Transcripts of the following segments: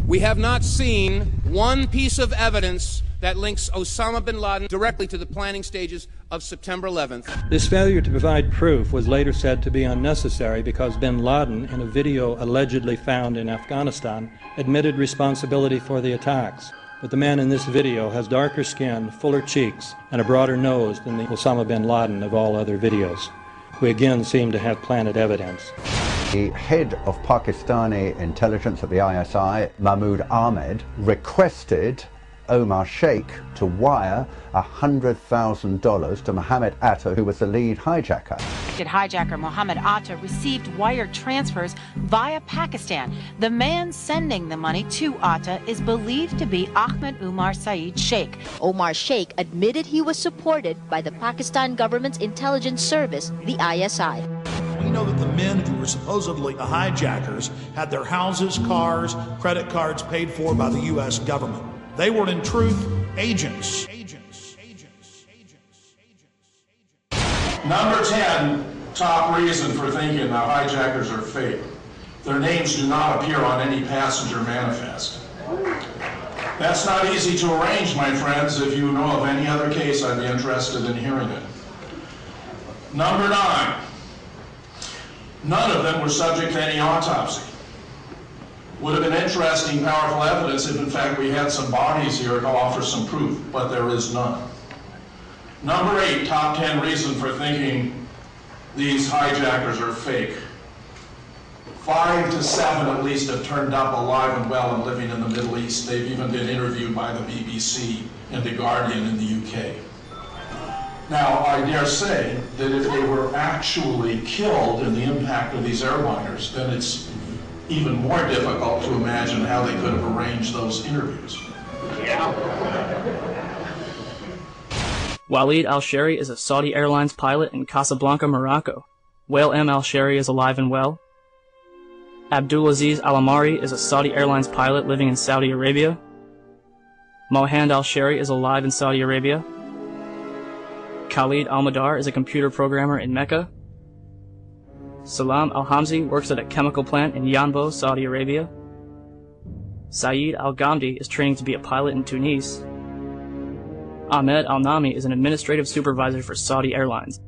We have not seen one piece of evidence that links Osama bin Laden directly to the planning stages of September 11th. This failure to provide proof was later said to be unnecessary because bin Laden, in a video allegedly found in Afghanistan, admitted responsibility for the attacks. But the man in this video has darker skin, fuller cheeks, and a broader nose than the Osama bin Laden of all other videos. We again seem to have planted evidence. The head of Pakistani intelligence at the ISI, Mahmoud Ahmed, requested Omar Sheikh to wire $100,000 to Mohammed Atta, who was the lead hijacker. Hijacker Mohammed Atta received wire transfers via Pakistan. The man sending the money to Atta is believed to be Ahmed Umar Saeed Sheikh. Omar Sheikh admitted he was supported by the Pakistan government's intelligence service, the ISI. We know that the men who were supposedly the hijackers had their houses, cars, credit cards paid for by the U.S. government. They were, in truth, agents. Number 10, top reason for thinking the hijackers are fake. Their names do not appear on any passenger manifest. That's not easy to arrange, my friends. If you know of any other case, I'd be interested in hearing it. Number 9, none of them were subject to any autopsy. Would have been interesting, powerful evidence if in fact we had some bodies here to offer some proof, but there is none. Number 8, top 10 reason for thinking these hijackers are fake. 5 to 7 at least have turned up alive and well and living in the Middle East. They've even been interviewed by the BBC and The Guardian in the UK. Now, I dare say that if they were actually killed in the impact of these airliners, then it's even more difficult to imagine how they could have arranged those interviews. Walid al-Shari is a Saudi Airlines pilot in Casablanca, Morocco. Wael M. al-Shari is alive and well. Abdulaziz al-Amari is a Saudi Airlines pilot living in Saudi Arabia. Mohand al-Shari is alive in Saudi Arabia. Khalid al-Madar is a computer programmer in Mecca. Salam al-Hamzi works at a chemical plant in Yanbo, Saudi Arabia. Saeed al-Ghamdi is training to be a pilot in Tunis. Ahmed al-Nami is an administrative supervisor for Saudi Airlines.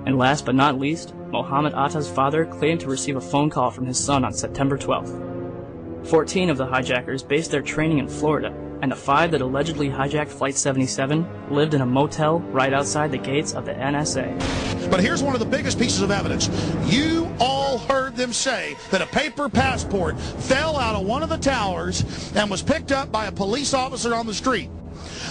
And last but not least, Mohammed Atta's father claimed to receive a phone call from his son on September 12th. 14 of the hijackers based their training in Florida, and the 5 that allegedly hijacked Flight 77 lived in a motel right outside the gates of the NSA. But here's one of the biggest pieces of evidence. You all heard them say that a paper passport fell out of one of the towers and was picked up by a police officer on the street.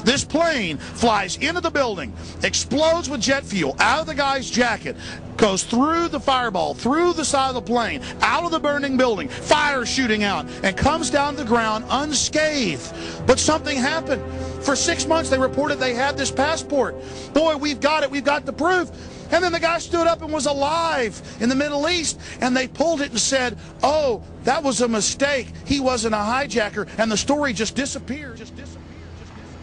This plane flies into the building, explodes with jet fuel out of the guy's jacket, goes through the fireball, through the side of the plane, out of the burning building, fire shooting out, and comes down to the ground unscathed. But something happened. For 6 months they reported they had this passport. Boy, we've got it, we've got the proof. And then the guy stood up and was alive in the Middle East, and they pulled it and said, oh, that was a mistake. He wasn't a hijacker, and the story just disappeared.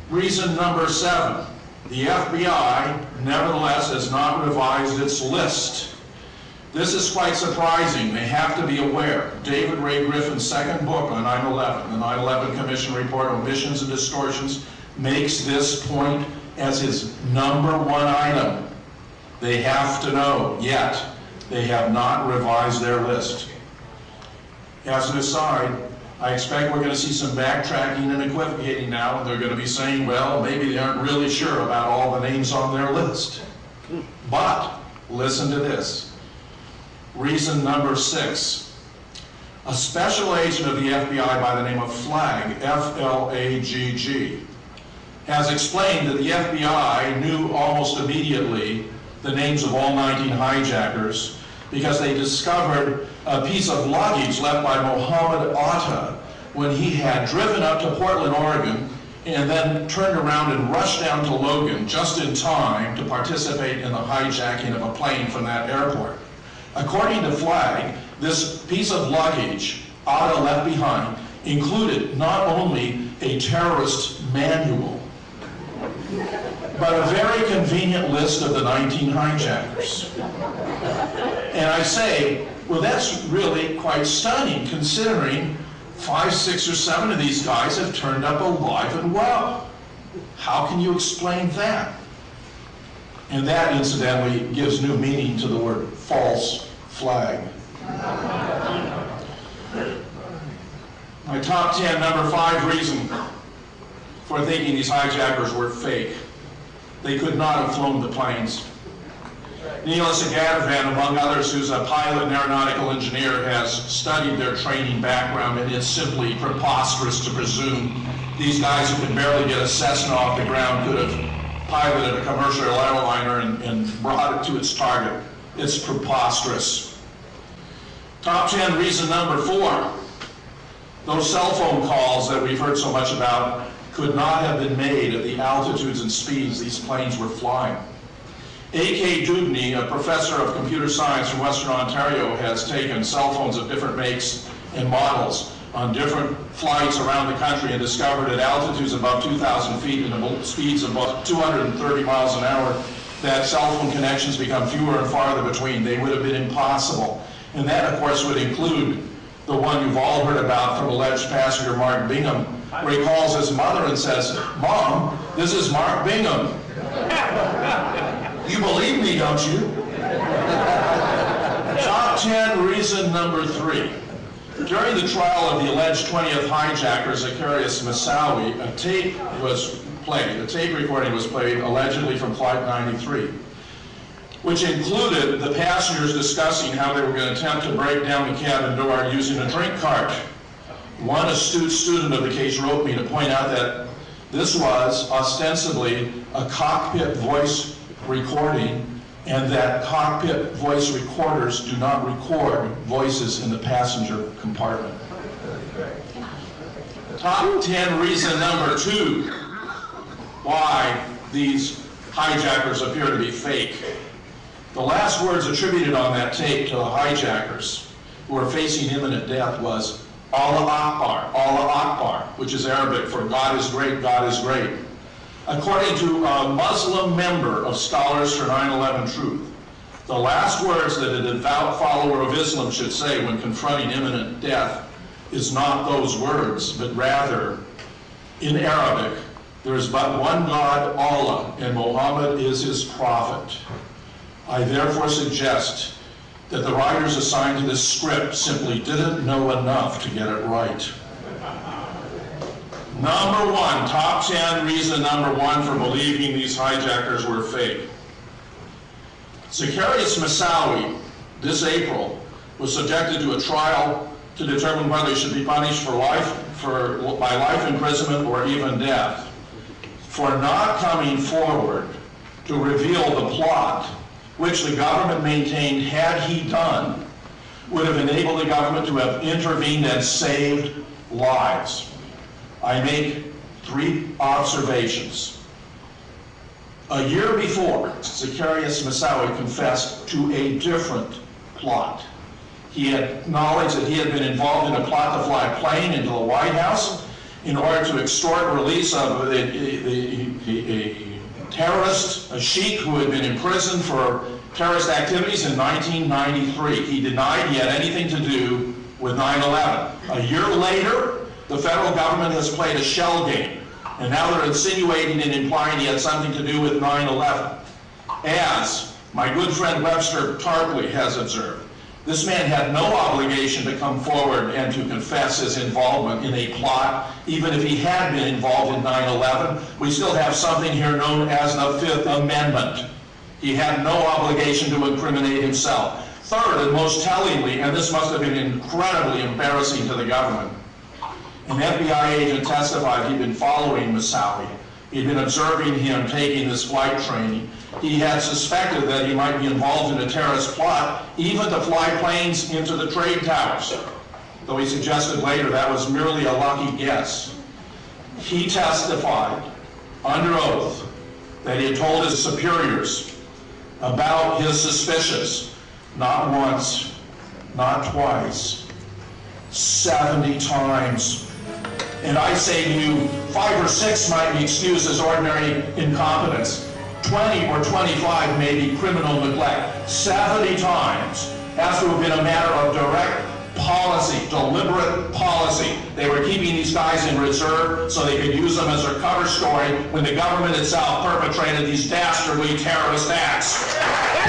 Reason number 7, the FBI nevertheless has not revised its list. This is quite surprising. They have to be aware. David Ray Griffin's second book on 9/11, the 9/11 Commission Report, Omissions and Distortions, makes this point as his number 1 item. They have to know, yet they have not revised their list. As an aside, I expect we're going to see some backtracking and equivocating now, and they're going to be saying, well, maybe they aren't really sure about all the names on their list. But listen to this. Reason number 6. A special agent of the FBI by the name of Flagg, F-L-A-G-G, has explained that the FBI knew almost immediately the names of all 19 hijackers because they discovered a piece of luggage left by Mohammed Atta when he had driven up to Portland, Oregon, and then turned around and rushed down to Logan just in time to participate in the hijacking of a plane from that airport. According to Flagg, this piece of luggage Atta left behind included not only a terrorist manual, but a very convenient list of the 19 hijackers. And I say, well, that's really quite stunning, considering 5, 6, or 7 of these guys have turned up alive and well. How can you explain that? And that, incidentally, gives new meaning to the word false flag. My top 10, number 5 reason for thinking these hijackers were fake. They could not have flown the planes. Niels Agadavan, among others, who's a pilot and aeronautical engineer, has studied their training background, and it's simply preposterous to presume these guys who could barely get a Cessna off the ground could have piloted a commercial airliner and brought it to its target. It's preposterous. Top 10 reason number 4. Those cell phone calls that we've heard so much about could not have been made at the altitudes and speeds these planes were flying. A.K. Dubny, a professor of computer science from Western Ontario, has taken cell phones of different makes and models on different flights around the country and discovered at altitudes above 2,000 feet and speeds above 230 miles an hour that cell phone connections become fewer and farther between. They would have been impossible. And that, of course, would include the one you've all heard about from alleged passenger Mark Bingham, where he calls his mother and says, "Mom, this is Mark Bingham. You believe me, don't you?" Top 10 reason number 3. During the trial of the alleged 20th hijacker, Zacarias Moussaoui, a tape recording was played allegedly from Flight 93, which included the passengers discussing how they were going to attempt to break down the cabin door using a drink cart. One astute student of the case wrote me to point out that this was ostensibly a cockpit voice recording, and that cockpit voice recorders do not record voices in the passenger compartment. Top 10 reason number 2 why these hijackers appear to be fake. The last words attributed on that tape to the hijackers who were facing imminent death was Allah Akbar, which is Arabic for God is great, God is great. According to a Muslim member of Scholars for 9/11 Truth, the last words that a devout follower of Islam should say when confronting imminent death is not those words, but rather, in Arabic, there is but one God, Allah, and Muhammad is his prophet. I therefore suggest that the writers assigned to this script simply didn't know enough to get it right. Number 1, top 10 reason number 1 for believing these hijackers were fake. Zacarias Moussaoui, this April, was subjected to a trial to determine whether he should be punished by life imprisonment or even death for not coming forward to reveal the plot, which the government maintained, had he done, would have enabled the government to have intervened and saved lives. I make 3 observations. A year before, Zacarias Moussaoui confessed to a different plot. He had acknowledged that he had been involved in a plot to fly a plane into the White House in order to extort release of a terrorist, a sheik who had been imprisoned for terrorist activities in 1993. He denied he had anything to do with 9/11. A year later, the federal government has played a shell game, and now they're insinuating and implying he had something to do with 9/11. As my good friend Webster Tarpley has observed, this man had no obligation to come forward and to confess his involvement in a plot, even if he had been involved in 9/11. We still have something here known as the Fifth Amendment. He had no obligation to incriminate himself. Third, and most tellingly, and this must have been incredibly embarrassing to the government, an FBI agent testified he'd been following Moussaoui. He'd been observing him taking this flight training. He had suspected that he might be involved in a terrorist plot, even to fly planes into the trade towers, though he suggested later that was merely a lucky guess. He testified under oath that he had told his superiors about his suspicions, not once, not twice, 70 times. And I say to you, 5 or 6 might be excused as ordinary incompetence. 20 or 25 may be criminal neglect. 70 times has to have been a matter of direct policy, deliberate policy. They were keeping these guys in reserve so they could use them as their cover story when the government itself perpetrated these dastardly terrorist acts.